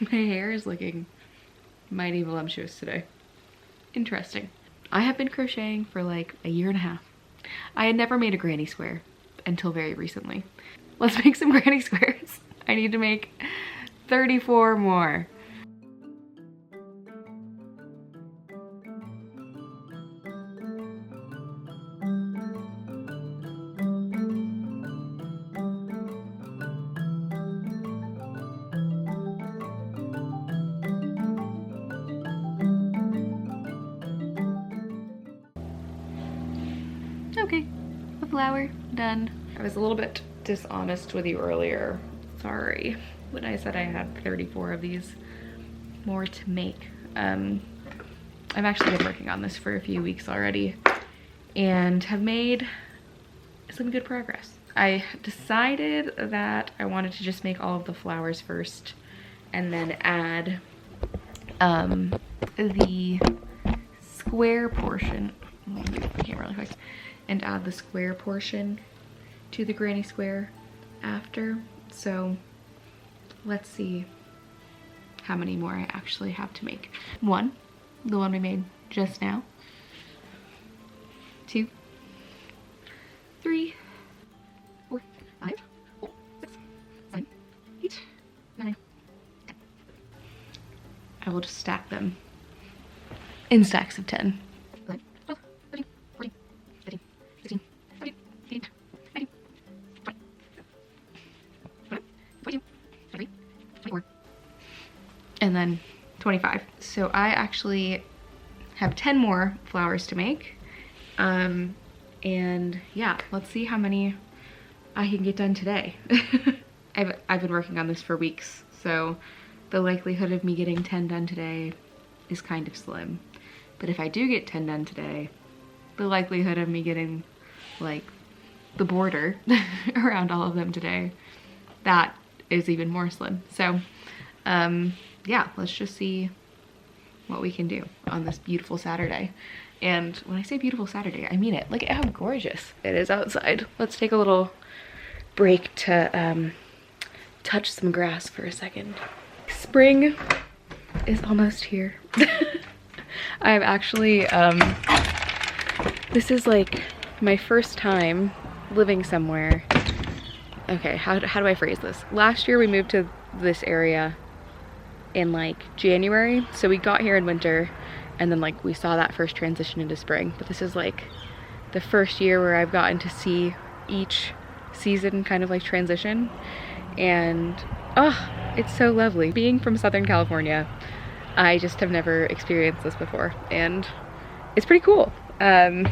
My hair is looking mighty voluptuous today. Interesting. I have been crocheting for like a year and a half. I had never made a granny square until very recently. Let's make some granny squares. I need to make 34 more. Okay, a flower, done. I was a little bit dishonest with you earlier. Sorry, when I said I had 34 of these more to make. I've actually been working on this for a few weeks already and have made some good progress. I decided that I wanted to just make all of the flowers first and then add the square portion. Let me move the camera really quick. And add the square portion to the granny square after. So let's see how many more I actually have to make. 1, the one we made just now. 2, 3, 4, 5, 6, 7, 8, 9, 10. I will just stack them in stacks of 10. And then 25. So I actually have 10 more flowers to make. And yeah, let's see how many I can get done today. I've been working on this for weeks, so the likelihood of me getting 10 done today is kind of slim. But if I do get 10 done today, the likelihood of me getting like the border around all of them today, that is even more slim. So yeah, let's just see what we can do on this beautiful Saturday. And when I say beautiful Saturday, I mean it. Look at how gorgeous it is outside. Let's take a little break to touch some grass for a second. Spring is almost here. I've actually, this is like my first time living somewhere. Okay, how do I phrase this? Last year we moved to this area in like January, so we got here in winter and then like we saw that first transition into spring. But this is like the first year where I've gotten to see each season kind of like transition, and oh, it's so lovely. Being from Southern California, I just have never experienced this before, and it's pretty cool. I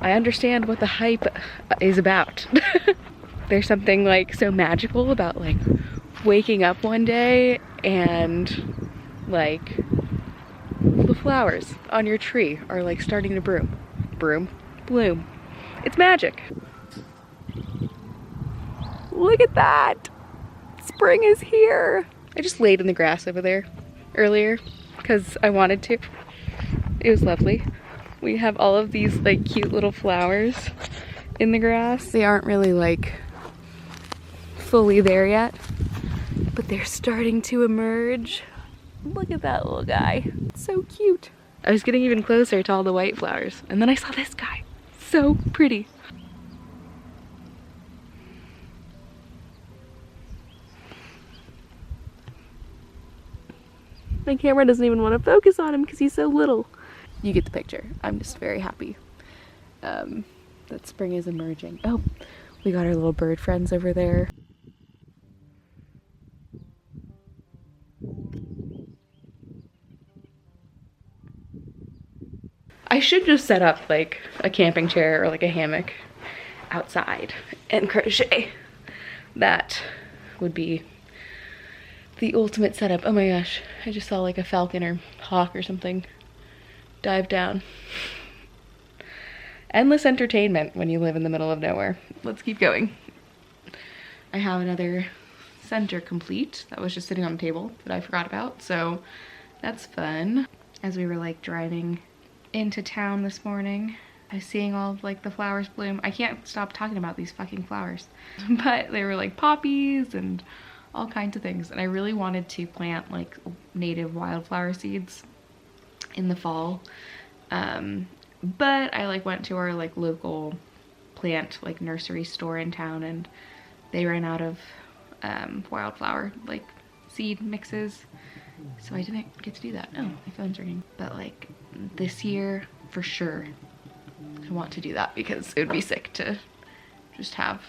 understand what the hype is about. There's something like so magical about like waking up one day and like the flowers on your tree are like starting to bloom. It's magic. Look at that. Spring is here. I just laid in the grass over there earlier because I wanted to. It was lovely. We have all of these like cute little flowers in the grass. They aren't really like fully there yet, but they're starting to emerge. Look at that little guy. It's so cute. I was getting even closer to all the white flowers, and then I saw this guy. So pretty. My camera doesn't even want to focus on him because he's so little. You get the picture. I'm just very happy that spring is emerging. Oh, we got our little bird friends over there. I should just set up like a camping chair or like a hammock outside and crochet. That would be the ultimate setup. Oh my gosh, I just saw like a falcon or hawk or something dive down. Endless entertainment when you live in the middle of nowhere. Let's keep going. I have another center complete that was just sitting on the table that I forgot about, so that's fun. As we were like driving into town this morning, I was seeing all of like the flowers bloom. I can't stop talking about these fucking flowers. But they were like poppies and all kinds of things. And I really wanted to plant like native wildflower seeds in the fall. But I like went to our like local plant like nursery store in town, and they ran out of wildflower like seed mixes, so I didn't get to do that. Oh, my phone's ringing. But like this year for sure I want to do that, because it would be sick to just have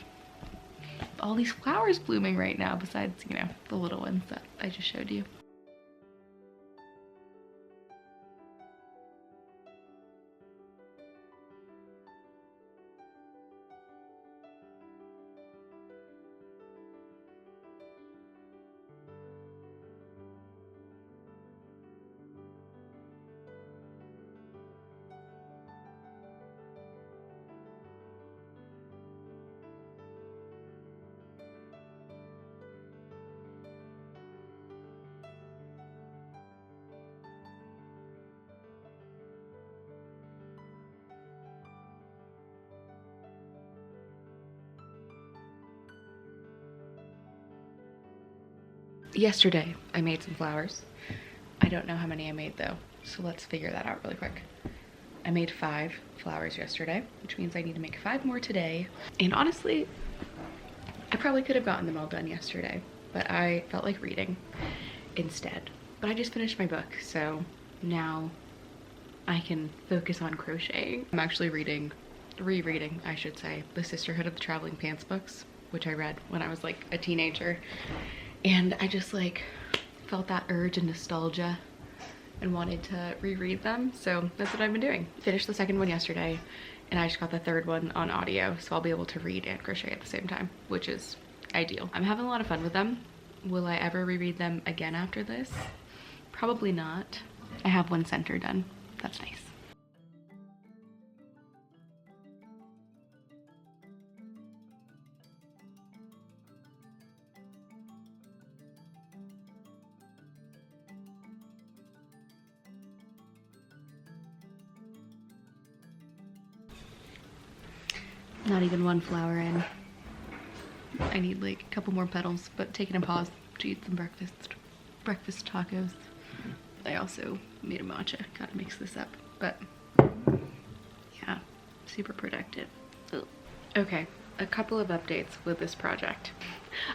all these flowers blooming right now, besides, you know, the little ones that I just showed you. Yesterday I made some flowers. I don't know how many I made though, so let's figure that out really quick. I made 5 flowers yesterday, which means I need to make 5 more today. And honestly, I probably could have gotten them all done yesterday, but I felt like reading instead. But I just finished my book, so now I can focus on crocheting. I'm actually rereading, I should say, the Sisterhood of the Traveling Pants books, which I read when I was like a teenager. And I just like felt that urge and nostalgia and wanted to reread them. So that's what I've been doing. Finished the second one yesterday, and I just got the third one on audio, so I'll be able to read and crochet at the same time, which is ideal. I'm having a lot of fun with them. Will I ever reread them again after this? Probably not. I have one center done. That's nice. Not even one flower in. I need like a couple more petals, but taking a pause to eat some breakfast tacos. I also made a matcha. Gotta mix this up, but yeah, super productive. Ugh. Okay, a couple of updates with this project.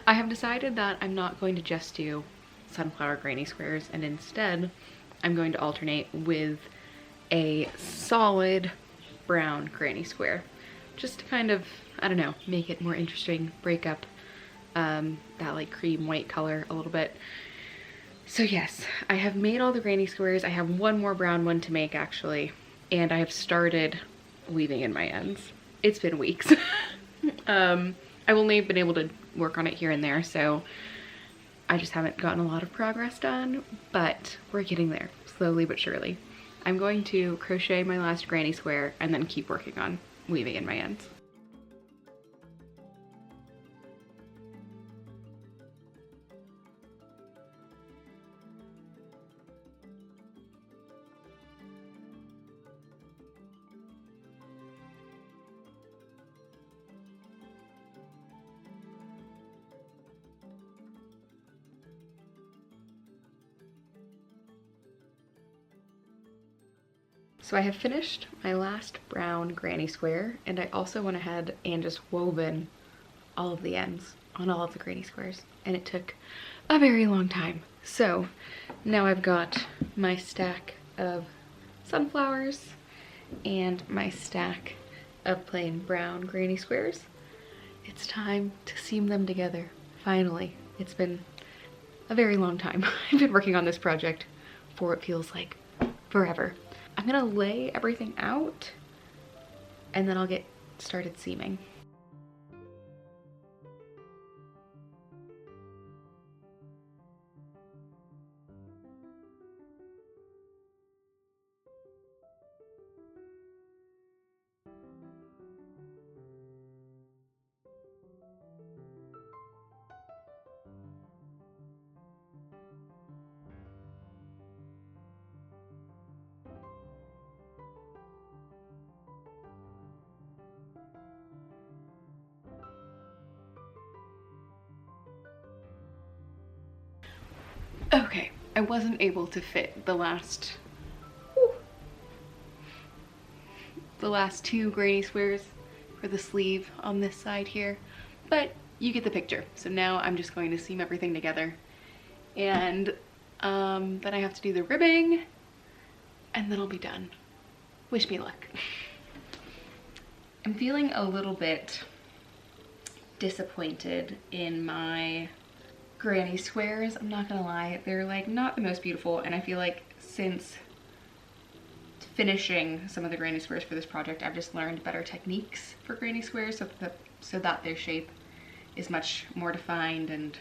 I have decided that I'm not going to just do sunflower granny squares, and instead I'm going to alternate with a solid brown granny square, just to kind of, I don't know, make it more interesting, break up that like cream white color a little bit. So yes, I have made all the granny squares. I have one more brown one to make actually, and I have started weaving in my ends. It's been weeks. I've only been able to work on it here and there, so I just haven't gotten a lot of progress done, but we're getting there, slowly but surely. I'm going to crochet my last granny square and then keep working on weaving in my ends. So I have finished my last brown granny square, and I also went ahead and just woven all of the ends on all of the granny squares, and it took a very long time. So now I've got my stack of sunflowers and my stack of plain brown granny squares. It's time to seam them together, finally. It's been a very long time. I've been working on this project for what feels like forever. I'm gonna lay everything out and then I'll get started seaming. Okay, I wasn't able to fit the last two granny squares for the sleeve on this side here, but you get the picture. So now I'm just going to seam everything together, and then I have to do the ribbing, and then I'll be done. Wish me luck. I'm feeling a little bit disappointed in my granny squares. I'm not gonna lie, they're like not the most beautiful, and I feel like since finishing some of the granny squares for this project, I've just learned better techniques for granny squares so that their shape is much more defined. And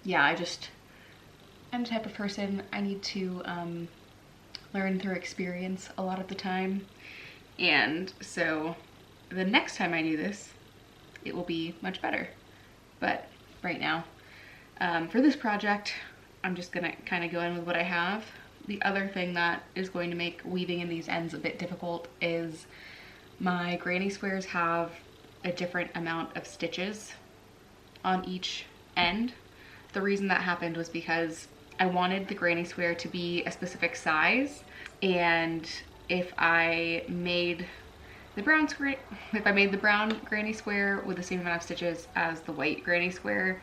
yeah, I'm the type of person, I need to learn through experience a lot of the time, and so the next time I do this, it will be much better. But right now, for this project, I'm just gonna kind of go in with what I have. The other thing that is going to make weaving in these ends a bit difficult is my granny squares have a different amount of stitches on each end. The reason that happened was because I wanted the granny square to be a specific size, and if I made the brown granny square with the same amount of stitches as the white granny square,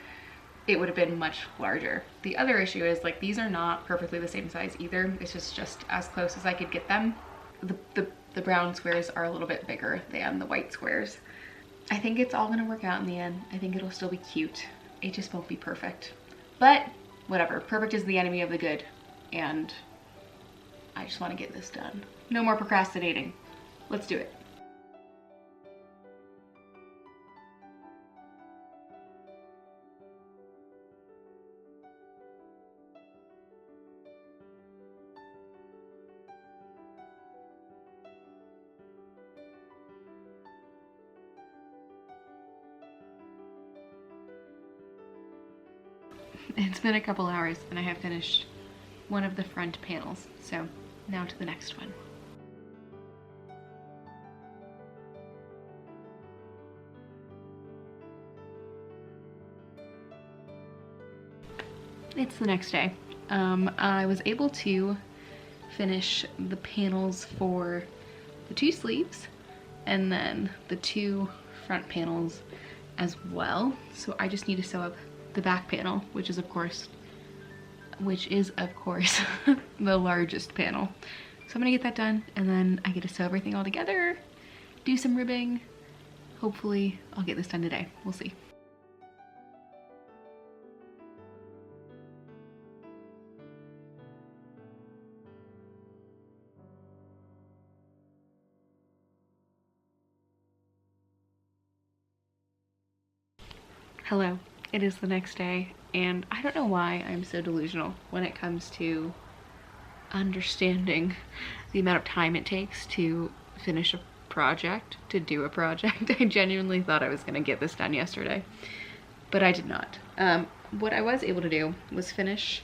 it would have been much larger. The other issue is, like, these are not perfectly the same size either. It's just as close as I could get them. The brown squares are a little bit bigger than the white squares. I think it's all gonna work out in the end. I think it'll still be cute. It just won't be perfect. But whatever, perfect is the enemy of the good, and I just wanna get this done. No more procrastinating. Let's do it. It's been a couple hours and I have finished one of the front panels, so now to the next one. It's the next day. I was able to finish the panels for the 2 sleeves and then the 2 front panels as well. So I just need to sew up the back panel, which is of course the largest panel. So I'm gonna get that done, and then I get to sew everything all together, do some ribbing. Hopefully I'll get this done today. We'll see. Hello, it is the next day, and I don't know why I'm so delusional when it comes to understanding the amount of time it takes to finish a project, to do a project. I genuinely thought I was gonna get this done yesterday, but I did not. What I was able to do was finish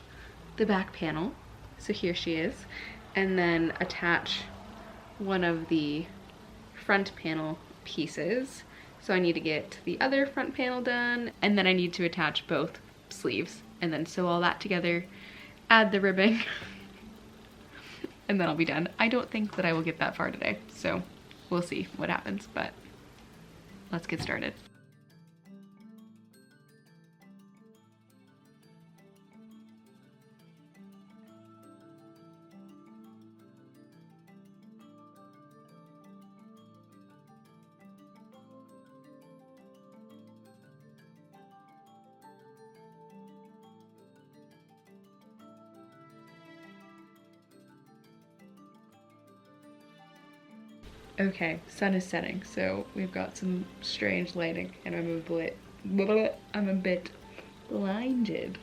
the back panel, so here she is, and then attach one of the front panel pieces. So I need to get the other front panel done, and then I need to attach both sleeves and then sew all that together, add the ribbing, and then I'll be done. I don't think that I will get that far today, so we'll see what happens, but let's get started. Okay, sun is setting, so we've got some strange lighting, and I'm a bit blinded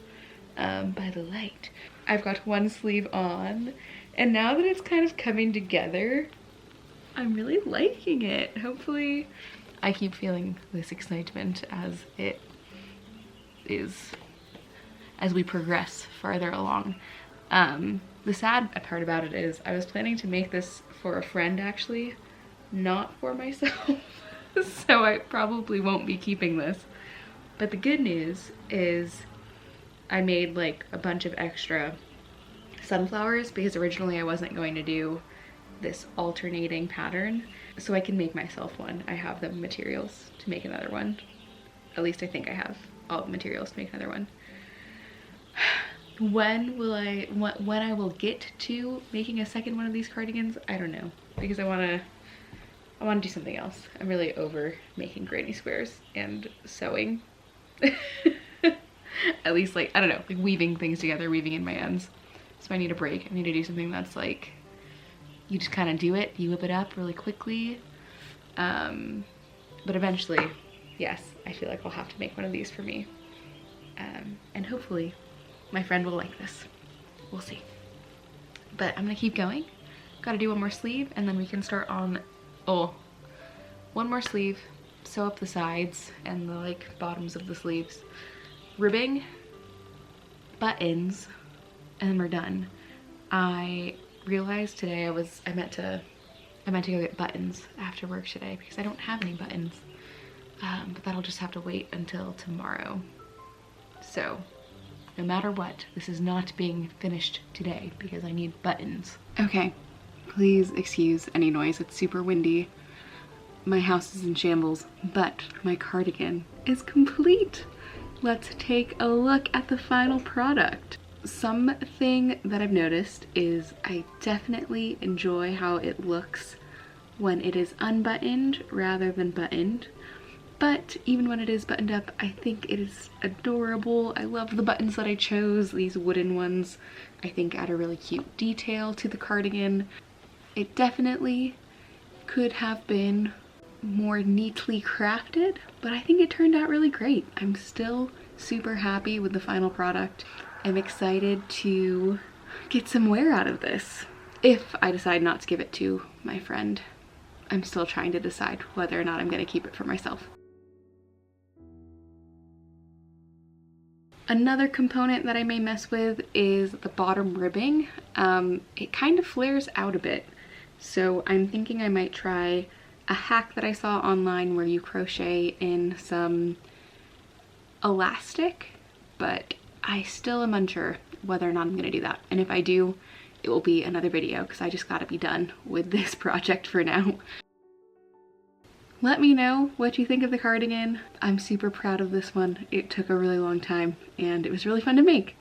by the light. I've got one sleeve on, and now that it's kind of coming together, I'm really liking it. Hopefully I keep feeling this excitement as we progress farther along. The sad part about it is I was planning to make this for a friend, actually, not for myself. So I probably won't be keeping this. But the good news is I made like a bunch of extra sunflowers because originally I wasn't going to do this alternating pattern, so I can make myself one. I have the materials to make another one. At least I think I have all the materials to make another one. When I will get to making a second one of these cardigans, I don't know, because I want to do something else. I'm really over making granny squares and sewing. At least, like, I don't know, like weaving things together, weaving in my ends. So I need a break. I need to do something that's like, you just kind of do it, you whip it up really quickly. But eventually, yes, I feel like I'll have to make one of these for me. And hopefully my friend will like this. We'll see. But I'm gonna keep going. Gotta do one more sleeve and then we can start on, one more sleeve, sew up the sides and the like bottoms of the sleeves, ribbing, buttons, and then we're done. I realized today I meant to go get buttons after work today because I don't have any buttons. But that'll just have to wait until tomorrow. So no matter what, this is not being finished today because I need buttons. Okay, please excuse any noise. It's super windy. My house is in shambles, but my cardigan is complete. Let's take a look at the final product. Something that I've noticed is I definitely enjoy how it looks when it is unbuttoned rather than buttoned. But even when it is buttoned up, I think it is adorable. I love the buttons that I chose. These wooden ones, I think, add a really cute detail to the cardigan. It definitely could have been more neatly crafted, but I think it turned out really great. I'm still super happy with the final product. I'm excited to get some wear out of this. If I decide not to give it to my friend, I'm still trying to decide whether or not I'm going to keep it for myself. Another component that I may mess with is the bottom ribbing. It kind of flares out a bit, so I'm thinking I might try a hack that I saw online where you crochet in some elastic, but I still am unsure whether or not I'm gonna do that. And if I do, it will be another video because I just gotta be done with this project for now. Let me know what you think of the cardigan. I'm super proud of this one. It took a really long time and it was really fun to make.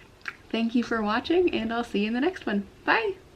Thank you for watching and I'll see you in the next one. Bye!